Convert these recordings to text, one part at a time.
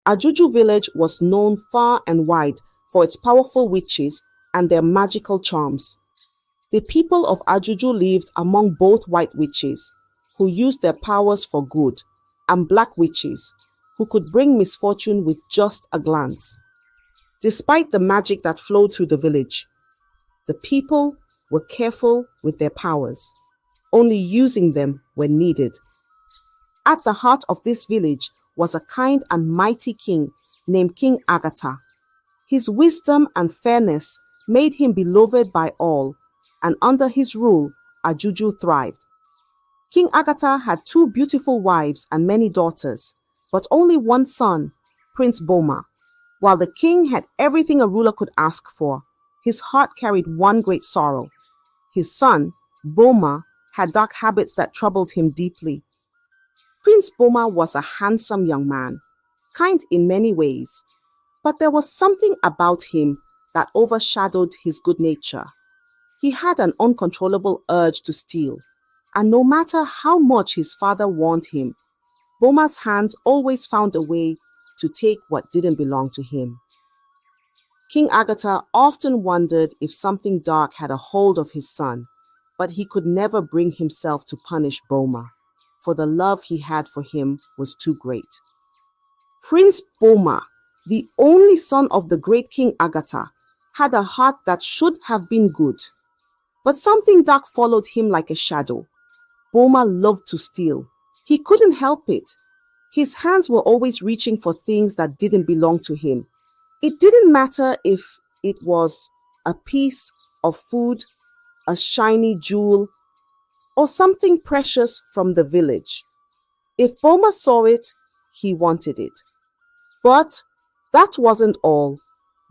Ajuju village was known far and wide for its powerful witches and their magical charms. The people of Ajuju lived among both white witches, who used their powers for good, and black witches, who could bring misfortune with just a glance. Despite the magic that flowed through the village, the people were careful with their powers, only using them when needed. At the heart of this village was a kind and mighty king named King Agatha. His wisdom and fairness made him beloved by all, and under his rule, Ajuju thrived. King Agatha had 2 beautiful wives and many daughters, but only one son, Prince Boma. While the king had everything a ruler could ask for, his heart carried one great sorrow. His son, Boma, had dark habits that troubled him deeply. Prince Boma was a handsome young man, kind in many ways, but there was something about him that overshadowed his good nature. He had an uncontrollable urge to steal, and no matter how much his father warned him, Boma's hands always found a way to take what didn't belong to him. King Agatha often wondered if something dark had a hold of his son, but he could never bring himself to punish Boma, for the love he had for him was too great. Prince Boma, the only son of the great King Agatha, had a heart that should have been good. But something dark followed him like a shadow. Boma loved to steal. He couldn't help it. His hands were always reaching for things that didn't belong to him. It didn't matter if it was a piece of food, a shiny jewel, or something precious from the village. If Boma saw it, he wanted it. But that wasn't all.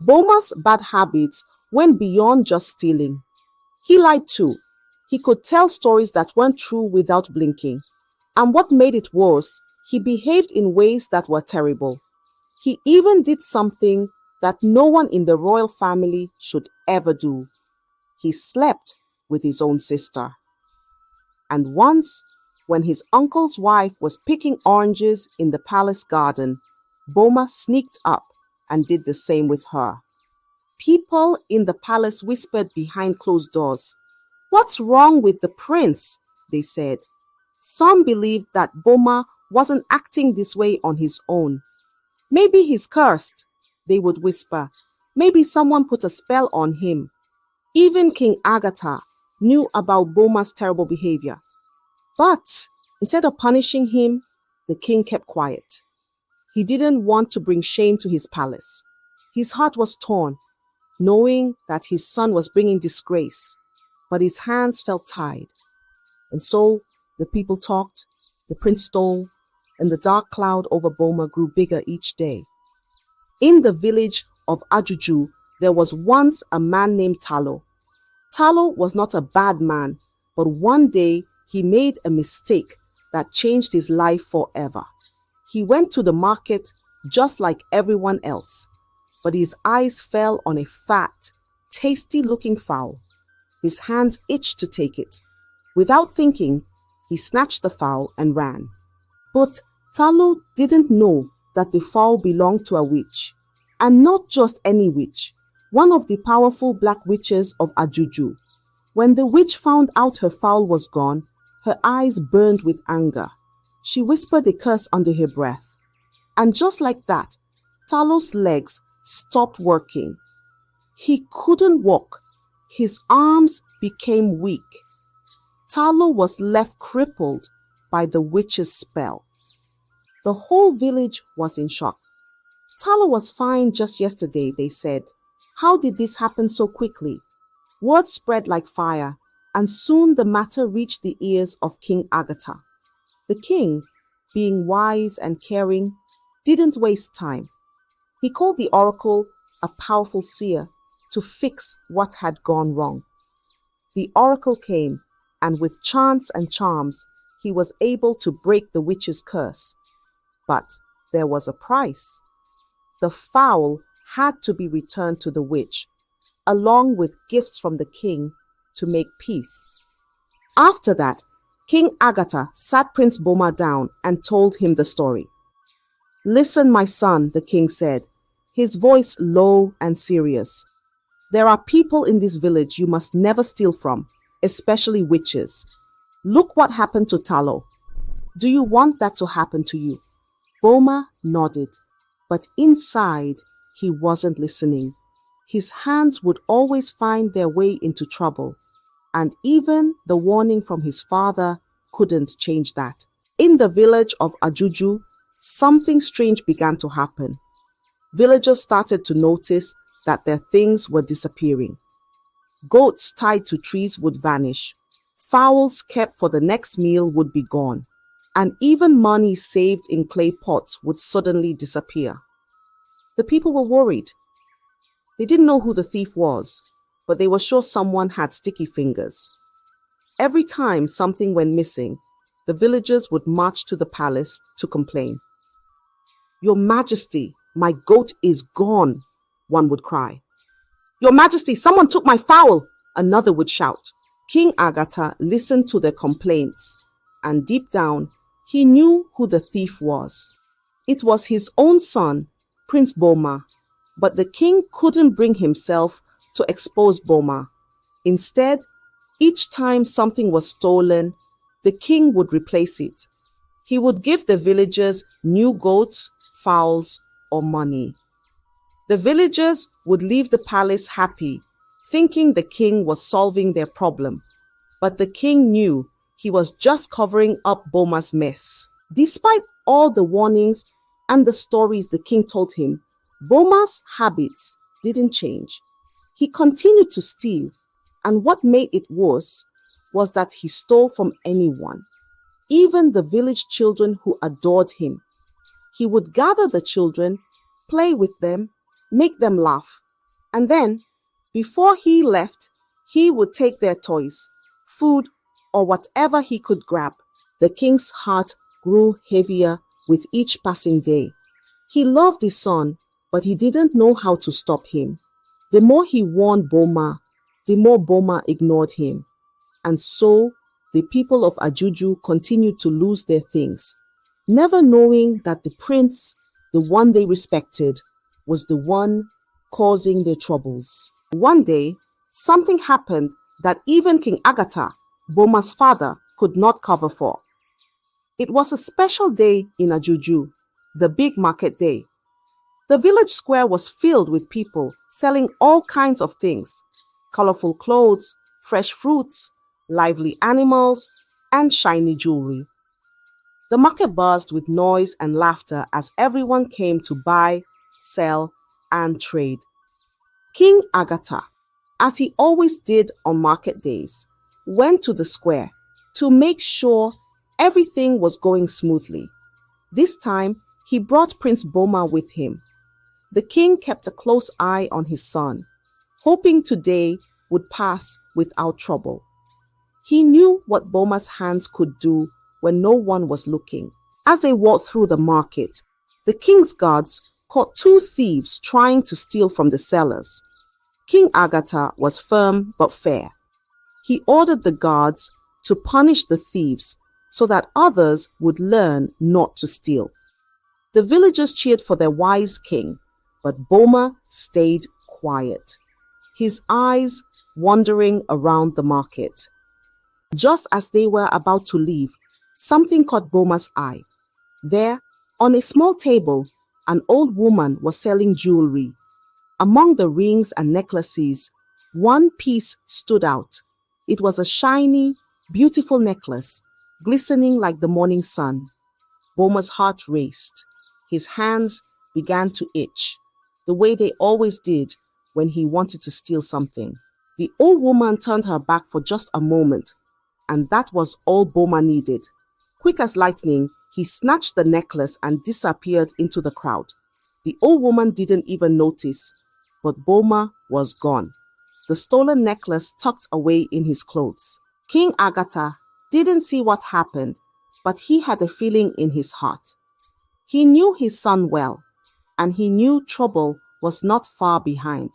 Boma's bad habits went beyond just stealing. He lied too. He could tell stories that weren't true without blinking. And what made it worse, he behaved in ways that were terrible. He even did something that no one in the royal family should ever do. He slept with his own sister. And once, when his uncle's wife was picking oranges in the palace garden, Boma sneaked up and did the same with her. People in the palace whispered behind closed doors. "What's wrong with the prince?" they said. Some believed that Boma wasn't acting this way on his own. "Maybe he's cursed," they would whisper. "Maybe someone put a spell on him." Even King Agatha knew about Boma's terrible behavior. But instead of punishing him, the king kept quiet. He didn't want to bring shame to his palace. His heart was torn, knowing that his son was bringing disgrace, but his hands felt tied. And so the people talked, the prince stole, and the dark cloud over Boma grew bigger each day. In the village of Ajuju, there was once a man named Talo. Talo was not a bad man, but one day he made a mistake that changed his life forever. He went to the market just like everyone else, but his eyes fell on a fat, tasty-looking fowl. His hands itched to take it. Without thinking, he snatched the fowl and ran. But Talo didn't know that the fowl belonged to a witch, and not just any witch, one of the powerful black witches of Ajuju. When the witch found out her fowl was gone, her eyes burned with anger. She whispered a curse under her breath. And just like that, Talo's legs stopped working. He couldn't walk. His arms became weak. Talo was left crippled by the witch's spell. The whole village was in shock. Talo was fine just yesterday, they said. How did this happen so quickly? Word spread like fire, and soon the matter reached the ears of King Agatha. The king, being wise and caring, didn't waste time. He called the oracle, a powerful seer, to fix what had gone wrong. The oracle came, and with chants and charms, he was able to break the witch's curse. But there was a price. The fowl had to be returned to the witch, along with gifts from the king to make peace. After that, King Agatha sat Prince Boma down and told him the story. Listen, my son, the king said, his voice low and serious. There are people in this village you must never steal from, especially witches. Look what happened to Tallow. Do you want that to happen to you? Boma nodded, but inside he wasn't listening. His hands would always find their way into trouble, and even the warning from his father couldn't change that. In the village of Ajuju, something strange began to happen. Villagers started to notice that their things were disappearing. Goats tied to trees would vanish. Fowls kept for the next meal would be gone. And even money saved in clay pots would suddenly disappear. The people were worried. They didn't know who the thief was, but they were sure someone had sticky fingers. Every time something went missing, the villagers would march to the palace to complain. "Your Majesty, my goat is gone," one would cry. "Your Majesty, someone took my fowl," another would shout. King Agatha listened to their complaints, and deep down, he knew who the thief was. It was his own son, Prince Boma, but the king couldn't bring himself to expose Boma. Instead, each time something was stolen, the king would replace it. He would give the villagers new goats, fowls, or money. The villagers would leave the palace happy, thinking the king was solving their problem. But the king knew he was just covering up Boma's mess. Despite all the warnings and the stories the king told him, Boma's habits didn't change. He continued to steal, and what made it worse was that he stole from anyone, even the village children who adored him. He would gather the children, play with them, make them laugh, and then, before he left, he would take their toys, food, or whatever he could grab. The king's heart grew heavier with each passing day. He loved his son, but he didn't know how to stop him. The more he warned Boma, the more Boma ignored him. And so, the people of Ajuju continued to lose their things, never knowing that the prince, the one they respected, was the one causing their troubles. One day, something happened that even King Agatha, Boma's father, could not cover for. It was a special day in Ajuju, the big market day. The village square was filled with people selling all kinds of things: colorful clothes, fresh fruits, lively animals, and shiny jewelry. The market buzzed with noise and laughter as everyone came to buy, sell, and trade. King Agatha, as he always did on market days, went to the square to make sure everything was going smoothly. This time, he brought Prince Boma with him. The king kept a close eye on his son, hoping today would pass without trouble. He knew what Boma's hands could do when no one was looking. As they walked through the market, the king's guards caught two thieves trying to steal from the sellers. King Agatha was firm but fair. He ordered the guards to punish the thieves so that others would learn not to steal. The villagers cheered for their wise king, but Boma stayed quiet, his eyes wandering around the market. Just as they were about to leave, something caught Boma's eye. There, on a small table, an old woman was selling jewelry. Among the rings and necklaces, one piece stood out. It was a shiny, beautiful necklace, glistening like the morning sun. Boma's heart raced. His hands began to itch, the way they always did when he wanted to steal something. The old woman turned her back for just a moment, and that was all Boma needed. Quick as lightning, he snatched the necklace and disappeared into the crowd. The old woman didn't even notice, but Boma was gone, the stolen necklace tucked away in his clothes. King Agatha didn't see what happened, but he had a feeling in his heart. He knew his son well, and he knew trouble was not far behind.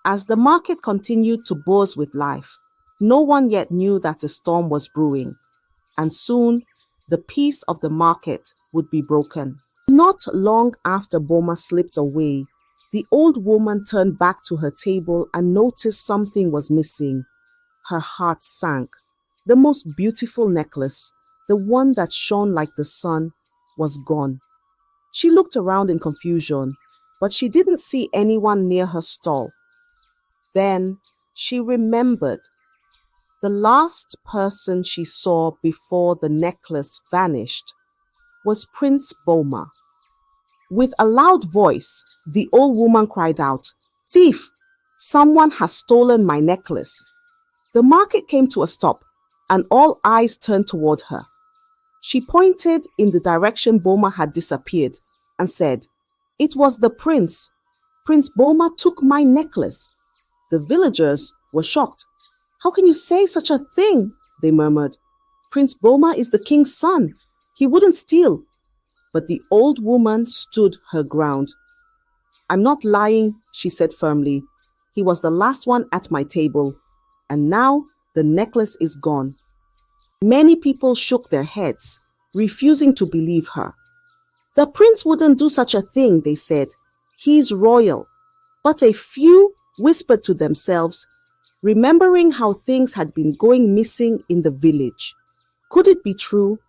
As the market continued to buzz with life, no one yet knew that a storm was brewing, and soon the peace of the market would be broken. Not long after Boma slipped away, the old woman turned back to her table and noticed something was missing. Her heart sank. The most beautiful necklace, the one that shone like the sun, was gone. She looked around in confusion, but she didn't see anyone near her stall. Then she remembered. The last person she saw before the necklace vanished was Prince Boma. With a loud voice, the old woman cried out, "Thief! Someone has stolen my necklace." The market came to a stop, and all eyes turned toward her. She pointed in the direction Boma had disappeared and said, "It was the prince. Prince Boma took my necklace." The villagers were shocked. "How can you say such a thing?" they murmured. "Prince Boma is the king's son. He wouldn't steal." But the old woman stood her ground. "I'm not lying," she said firmly. "He was the last one at my table, and now the necklace is gone." Many people shook their heads, refusing to believe her. "The prince wouldn't do such a thing," they said. "He's royal." But a few whispered to themselves, remembering how things had been going missing in the village. Could it be true?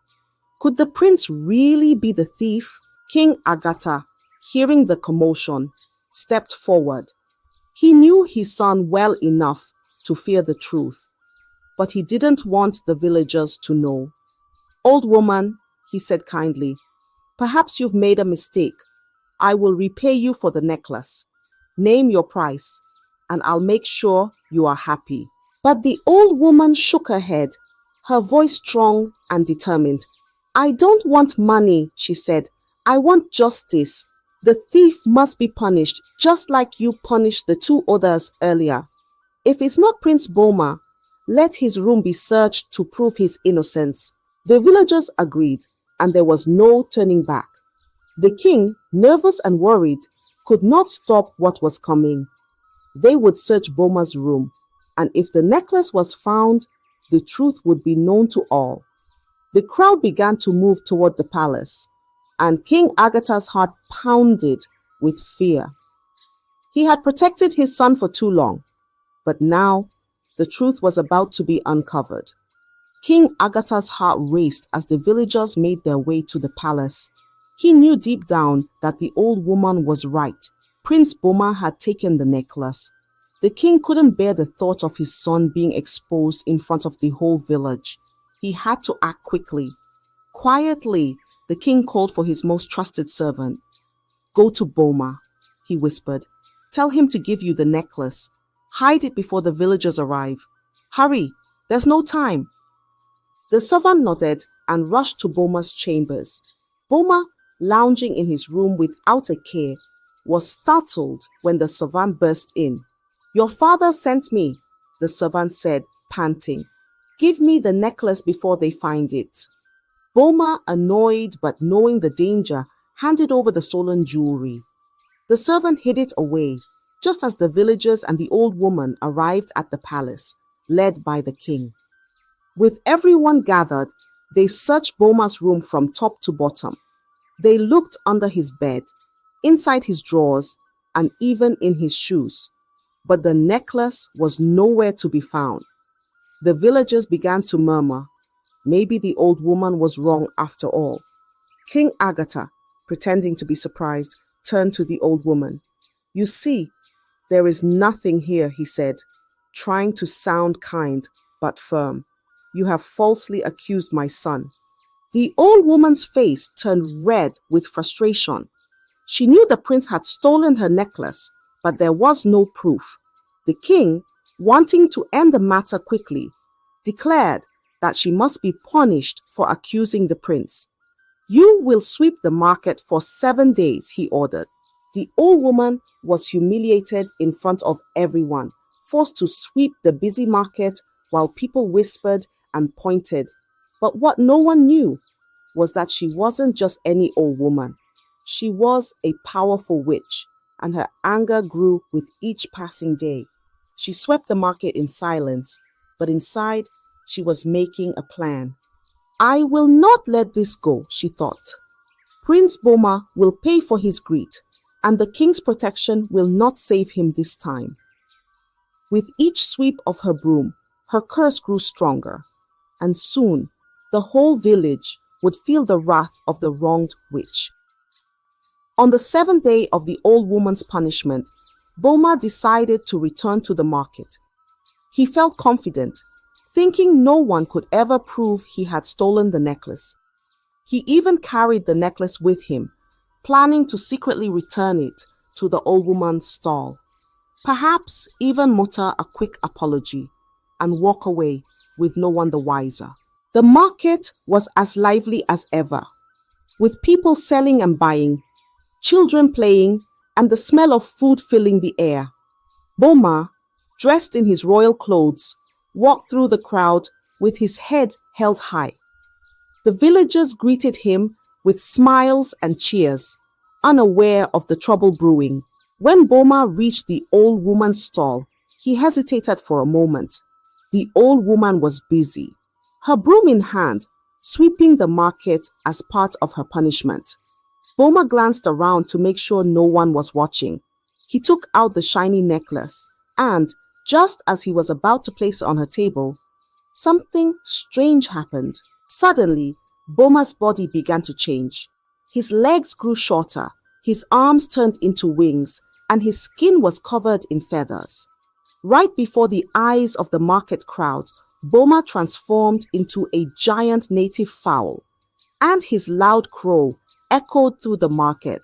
Could the prince really be the thief? King Agatha, hearing the commotion, stepped forward. He knew his son well enough to fear the truth, but he didn't want the villagers to know. "Old woman," he said kindly, "perhaps you've made a mistake. I will repay you for the necklace. Name your price, and I'll make sure you are happy." But the old woman shook her head, her voice strong and determined. "I don't want money," she said. "I want justice. The thief must be punished, just like you punished the two others earlier. If it's not Prince Boma, let his room be searched to prove his innocence." The villagers agreed, and there was no turning back. The king, nervous and worried, could not stop what was coming. They would search Boma's room, and if the necklace was found, the truth would be known to all. The crowd began to move toward the palace, and King Agatha's heart pounded with fear. He had protected his son for too long, but now the truth was about to be uncovered. King Agatha's heart raced as the villagers made their way to the palace. He knew deep down that the old woman was right. Prince Boma had taken the necklace. The king couldn't bear the thought of his son being exposed in front of the whole village. He had to act quickly. Quietly, the king called for his most trusted servant. "Go to Boma," he whispered. "Tell him to give you the necklace. Hide it before the villagers arrive. Hurry, there's no time." The servant nodded and rushed to Boma's chambers. Boma, lounging in his room without a care, was startled when the servant burst in. "Your father sent me," the servant said, panting. "Give me the necklace before they find it." Boma, annoyed but knowing the danger, handed over the stolen jewelry. The servant hid it away, just as the villagers and the old woman arrived at the palace, led by the king. With everyone gathered, they searched Boma's room from top to bottom. They looked under his bed, inside his drawers, and even in his shoes. But the necklace was nowhere to be found. The villagers began to murmur. Maybe the old woman was wrong after all. King Agatha, pretending to be surprised, turned to the old woman. "You see, there is nothing here," he said, trying to sound kind but firm. "You have falsely accused my son." The old woman's face turned red with frustration. She knew the prince had stolen her necklace, but there was no proof. The king, wanting to end the matter quickly, declared that she must be punished for accusing the prince. "You will sweep the market for 7 days," he ordered. The old woman was humiliated in front of everyone, forced to sweep the busy market while people whispered and pointed. But what no one knew was that she wasn't just any old woman. She was a powerful witch, and her anger grew with each passing day. She swept the market in silence, but inside she was making a plan. "I will not let this go," she thought. Prince Boma will pay for his greed, and the king's protection will not save him this time. With each sweep of her broom, her curse grew stronger, and soon the whole village would feel the wrath of the wronged witch. On the 7th day of the old woman's punishment, Boma decided to return to the market. He felt confident, thinking no one could ever prove he had stolen the necklace. He even carried the necklace with him, planning to secretly return it to the old woman's stall. Perhaps even mutter a quick apology and walk away with no one the wiser. The market was as lively as ever, with people selling and buying, children playing, and the smell of food filling the air. Boma, dressed in his royal clothes, walked through the crowd with his head held high. The villagers greeted him with smiles and cheers, unaware of the trouble brewing. When Boma reached the old woman's stall, he hesitated for a moment. The old woman was busy, her broom in hand, sweeping the market as part of her punishment. Boma glanced around to make sure no one was watching. He took out the shiny necklace, and just as he was about to place it on her table, something strange happened. Suddenly, Boma's body began to change. His legs grew shorter, his arms turned into wings, and his skin was covered in feathers. Right before the eyes of the market crowd, Boma transformed into a giant native fowl, and his loud crow echoed through the market.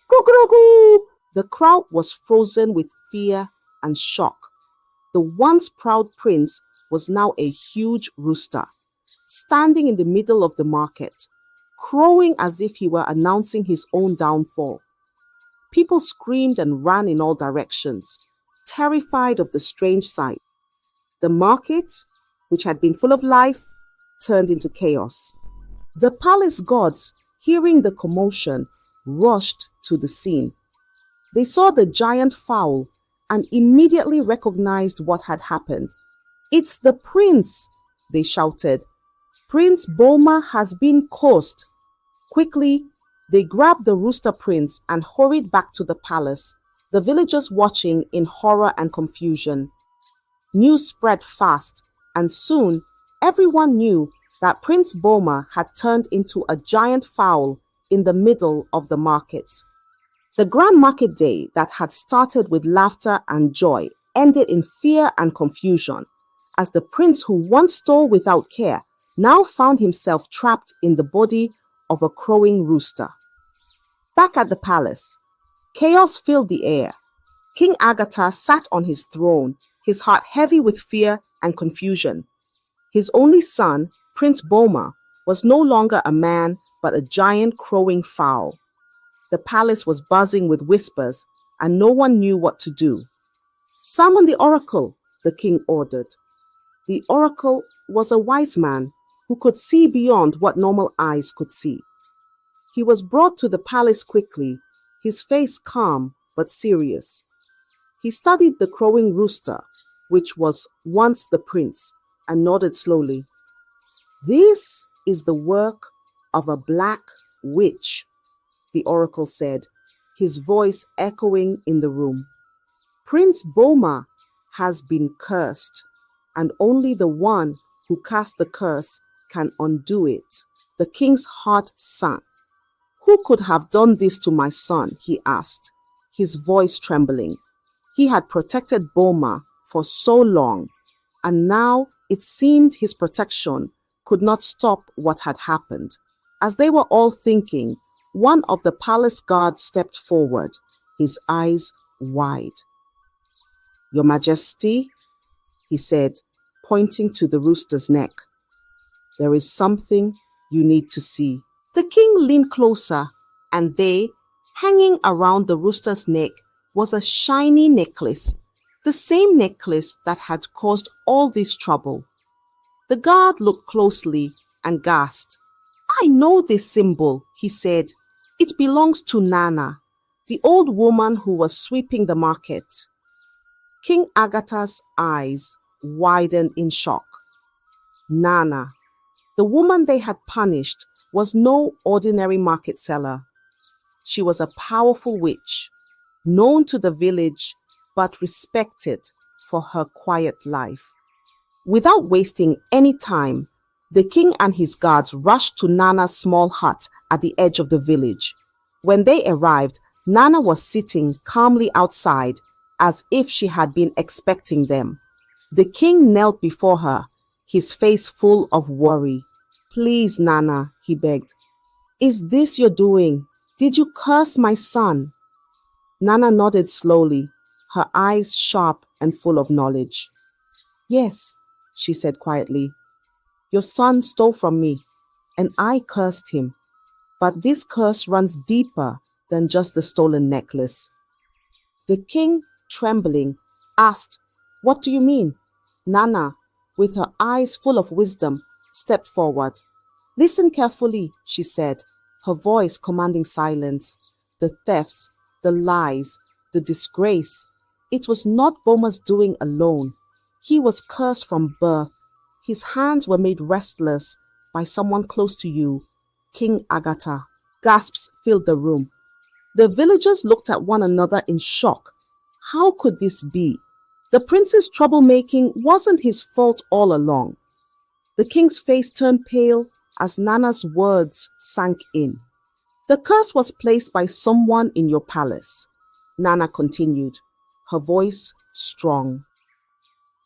Cuckoo! The crowd was frozen with fear and shock. The once proud prince was now a huge rooster, standing in the middle of the market, crowing as if he were announcing his own downfall. People screamed and ran in all directions, terrified of the strange sight. The market, which had been full of life, turned into chaos. The palace guards, hearing the commotion, rushed to the scene. They saw the giant fowl and immediately recognized what had happened. "It's the prince," they shouted. "Prince Boma has been cursed." Quickly, they grabbed the rooster prince and hurried back to the palace, the villagers watching in horror and confusion. News spread fast, and soon everyone knew that Prince Boma had turned into a giant fowl in the middle of the market. The grand market day that had started with laughter and joy ended in fear and confusion, as the prince who once stole without care now found himself trapped in the body of a crowing rooster. Back at the palace, chaos filled the air. King Agatha sat on his throne, his heart heavy with fear and confusion. His only son, Prince Boma, was no longer a man but a giant crowing fowl. The palace was buzzing with whispers, and no one knew what to do. "Summon the oracle," the king ordered. The oracle was a wise man who could see beyond what normal eyes could see. He was brought to the palace quickly, his face calm but serious. He studied the crowing rooster, which was once the prince, and nodded slowly. "This is the work of a black witch," the oracle said, his voice echoing in the room. "Prince Boma has been cursed, and only the one who cast the curse can undo it." The king's heart sank. "Who could have done this to my son?" he asked, his voice trembling. He had protected Boma for so long, and now it seemed his protection could not stop what had happened. As they were all thinking, one of the palace guards stepped forward, his eyes wide. "Your Majesty," he said, pointing to the rooster's neck, "there is something you need to see." The king leaned closer, and there, hanging around the rooster's neck, was a shiny necklace, the same necklace that had caused all this trouble. The guard looked closely and gasped. "I know this symbol," he said. "It belongs to Nana, the old woman who was sweeping the market." King Agatha's eyes widened in shock. Nana, the woman they had punished, was no ordinary market seller. She was a powerful witch, known to the village but respected for her quiet life. Without wasting any time, the king and his guards rushed to Nana's small hut at the edge of the village. When they arrived, Nana was sitting calmly outside as if she had been expecting them. The king knelt before her, his face full of worry. "Please, Nana," he begged. "Is this your doing? Did you curse my son?" Nana nodded slowly, her eyes sharp and full of knowledge. "Yes," she said quietly. "Your son stole from me, and I cursed him. But this curse runs deeper than just the stolen necklace." The king, trembling, asked, "What do you mean?" Nana, with her eyes full of wisdom, stepped forward. "Listen carefully," she said, her voice commanding silence. "The thefts, the lies, the disgrace. It was not Boma's doing alone. He was cursed from birth. His hands were made restless by someone close to you, King Agatha." Gasps filled the room. The villagers looked at one another in shock. How could this be? The prince's troublemaking wasn't his fault all along. The king's face turned pale as Nana's words sank in. "The curse was placed by someone in your palace," Nana continued, her voice strong.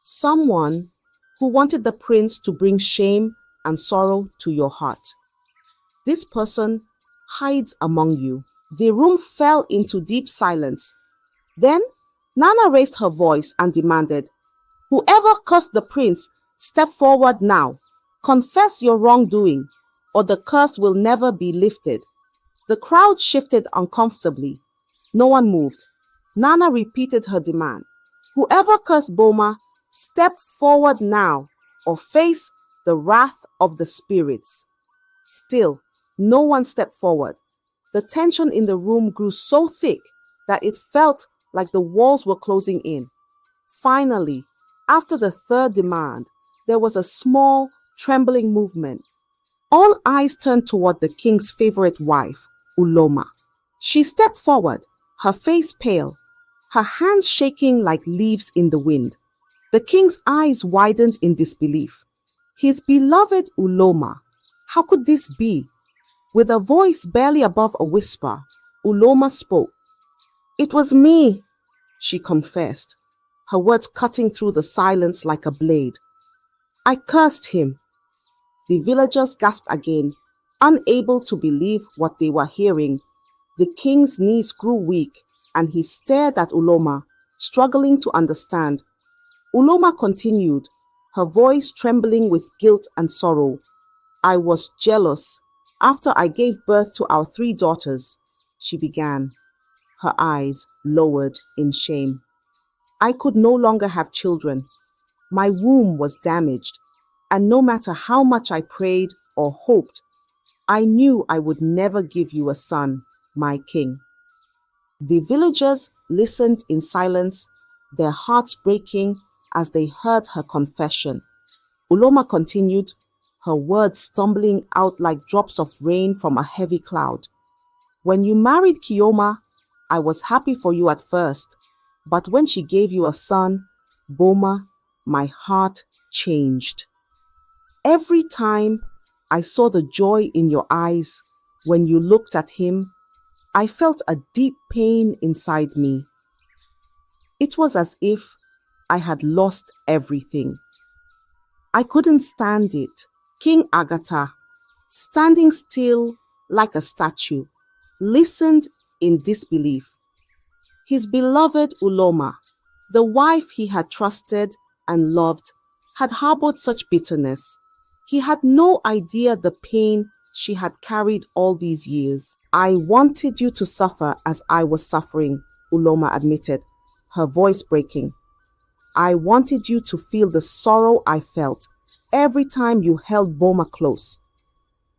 "Someone who wanted the prince to bring shame and sorrow to your heart. This person hides among you." The room fell into deep silence. Then Nana raised her voice and demanded, "Whoever cursed the prince, step forward now. Confess your wrongdoing, or the curse will never be lifted." The crowd shifted uncomfortably. No one moved. Nana repeated her demand. "Whoever cursed Boma, step forward now, or face the wrath of the spirits." Still, no one stepped forward. The tension in the room grew so thick that it felt like the walls were closing in. Finally, after the third demand, there was a small, trembling movement. All eyes turned toward the king's favorite wife, Uloma. She stepped forward, her face pale, her hands shaking like leaves in the wind. The king's eyes widened in disbelief. His beloved Uloma. How could this be? With a voice barely above a whisper, Uloma spoke. "It was me," she confessed, her words cutting through the silence like a blade. "I cursed him." The villagers gasped again, unable to believe what they were hearing. The king's knees grew weak, and he stared at Uloma, struggling to understand. Uloma continued, her voice trembling with guilt and sorrow. "I was jealous. After I gave birth to our 3 daughters," she began, her eyes lowered in shame. "I could no longer have children. My womb was damaged, and no matter how much I prayed or hoped, I knew I would never give you a son, my king." The villagers listened in silence, their hearts breaking as they heard her confession. Uloma continued, her words stumbling out like drops of rain from a heavy cloud. "When you married Kioma, I was happy for you at first, but when she gave you a son, Boma, my heart changed. Every time I saw the joy in your eyes when you looked at him, I felt a deep pain inside me. It was as if I had lost everything. I couldn't stand it." King Agatha, standing still like a statue, listened in disbelief. His beloved Uloma, the wife he had trusted and loved, had harbored such bitterness. He had no idea the pain she had carried all these years. "I wanted you to suffer as I was suffering," Uloma admitted, her voice breaking. "I wanted you to feel the sorrow I felt every time you held Boma close.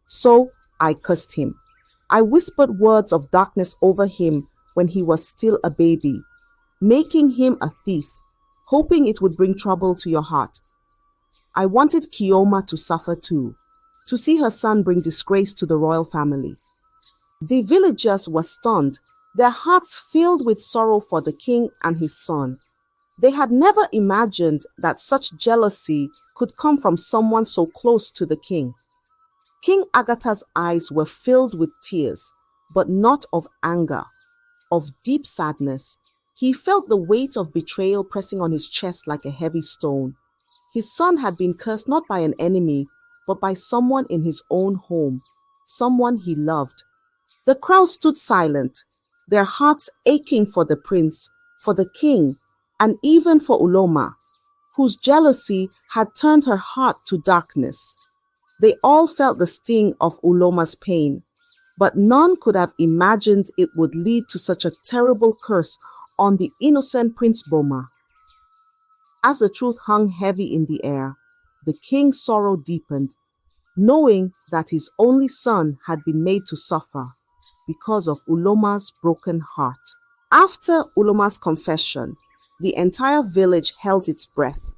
So I cursed him. I whispered words of darkness over him when he was still a baby, making him a thief, hoping it would bring trouble to your heart. I wanted Kioma to suffer too, to see her son bring disgrace to the royal family. The villagers were stunned, their hearts filled with sorrow for the king and his son. They had never imagined that such jealousy could come from someone so close to the king. King Agatha's eyes were filled with tears, but not of anger, of deep sadness. He felt the weight of betrayal pressing on his chest like a heavy stone. His son had been cursed not by an enemy, but by someone in his own home, someone he loved. The crowd stood silent, their hearts aching for the prince, for the king, and even for Uloma, whose jealousy had turned her heart to darkness. They all felt the sting of Uloma's pain, but none could have imagined it would lead to such a terrible curse on the innocent Prince Boma. As the truth hung heavy in the air, the king's sorrow deepened, knowing that his only son had been made to suffer because of Uloma's broken heart. After Uloma's confession, the entire village held its breath,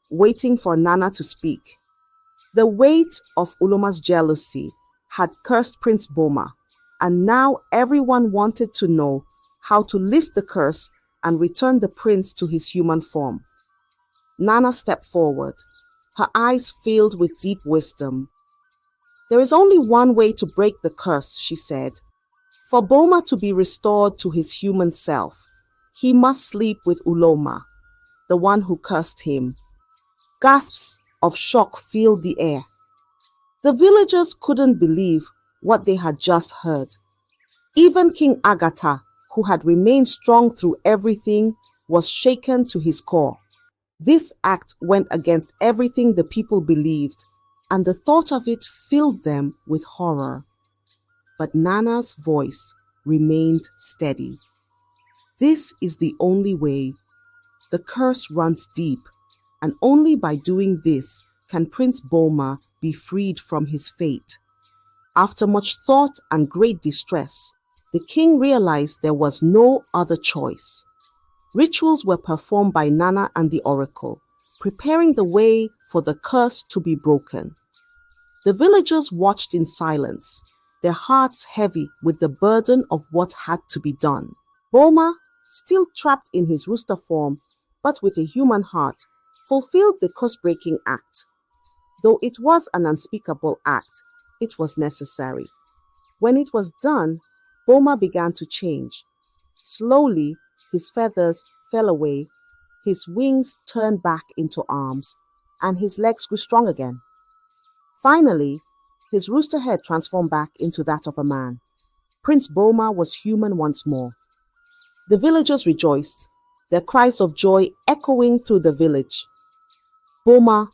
waiting for Nana to speak. The weight of Uloma's jealousy had cursed Prince Boma, and now everyone wanted to know how to lift the curse and return the prince to his human form. Nana stepped forward, her eyes filled with deep wisdom. "There is only one way to break the curse," she said. "For Boma to be restored to his human self, he must sleep with Uloma, the one who cursed him." Gasps of shock filled the air. The villagers couldn't believe what they had just heard. Even King Agatha, who had remained strong through everything, was shaken to his core. This act went against everything the people believed, and the thought of it filled them with horror. But Nana's voice remained steady. "This is the only way. The curse runs deep, and only by doing this can Prince Boma be freed from his fate." After much thought and great distress, the king realized there was no other choice. Rituals were performed by Nana and the oracle, preparing the way for the curse to be broken. The villagers watched in silence, their hearts heavy with the burden of what had to be done. Boma, still trapped in his rooster form, but with a human heart, fulfilled the curse-breaking act. Though it was an unspeakable act, it was necessary. When it was done, Boma began to change. Slowly, his feathers fell away, his wings turned back into arms, and his legs grew strong again. Finally, his rooster head transformed back into that of a man. Prince Boma was human once more. The villagers rejoiced, their cries of joy echoing through the village. Boma,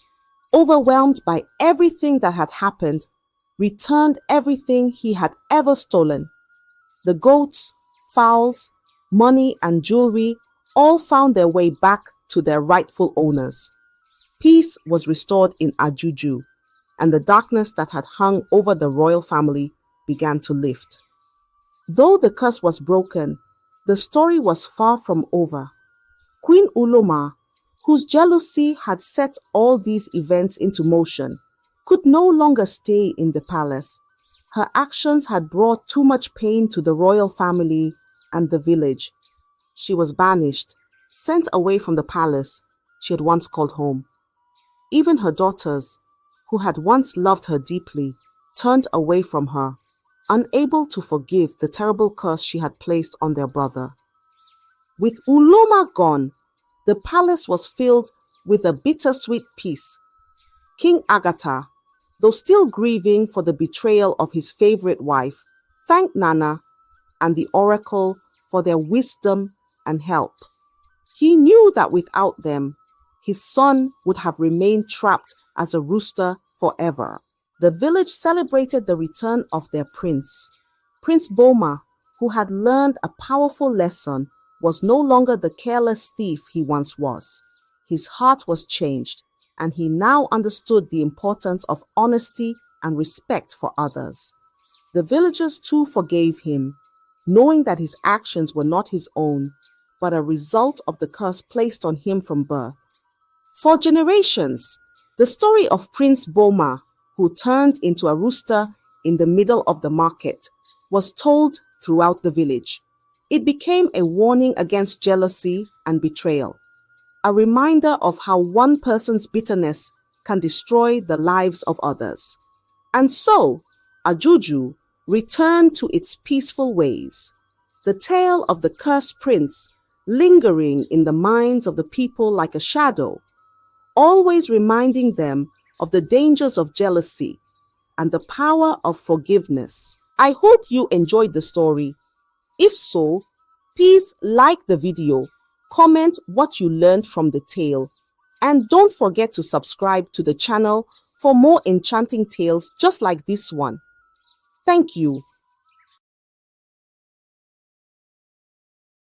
overwhelmed by everything that had happened, returned everything he had ever stolen. The goats, fowls, money, and jewelry all found their way back to their rightful owners. Peace was restored in Ajuju, and the darkness that had hung over the royal family began to lift. Though the curse was broken, the story was far from over. Queen Uloma, whose jealousy had set all these events into motion, could no longer stay in the palace. Her actions had brought too much pain to the royal family and the village. She was banished, sent away from the palace she had once called home. Even her daughters, who had once loved her deeply, turned away from her, unable to forgive the terrible curse she had placed on their brother. With Uloma gone, the palace was filled with a bittersweet peace. King Agatha, though still grieving for the betrayal of his favorite wife, thanked Nana and the oracle for their wisdom and help. He knew that without them, his son would have remained trapped as a rooster forever. The village celebrated the return of their prince. Prince Boma, who had learned a powerful lesson, was no longer the careless thief he once was. His heart was changed, and he now understood the importance of honesty and respect for others. The villagers too forgave him, knowing that his actions were not his own, but a result of the curse placed on him from birth. For generations, the story of Prince Boma, who turned into a rooster in the middle of the market, was told throughout the village. It became a warning against jealousy and betrayal, a reminder of how one person's bitterness can destroy the lives of others. And so, Ajuju returned to its peaceful ways, the tale of the cursed prince lingering in the minds of the people like a shadow, always reminding them of the dangers of jealousy and the power of forgiveness. I hope you enjoyed the story. If so, please like the video, comment what you learned from the tale, and don't forget to subscribe to the channel for more enchanting tales just like this one. Thank you.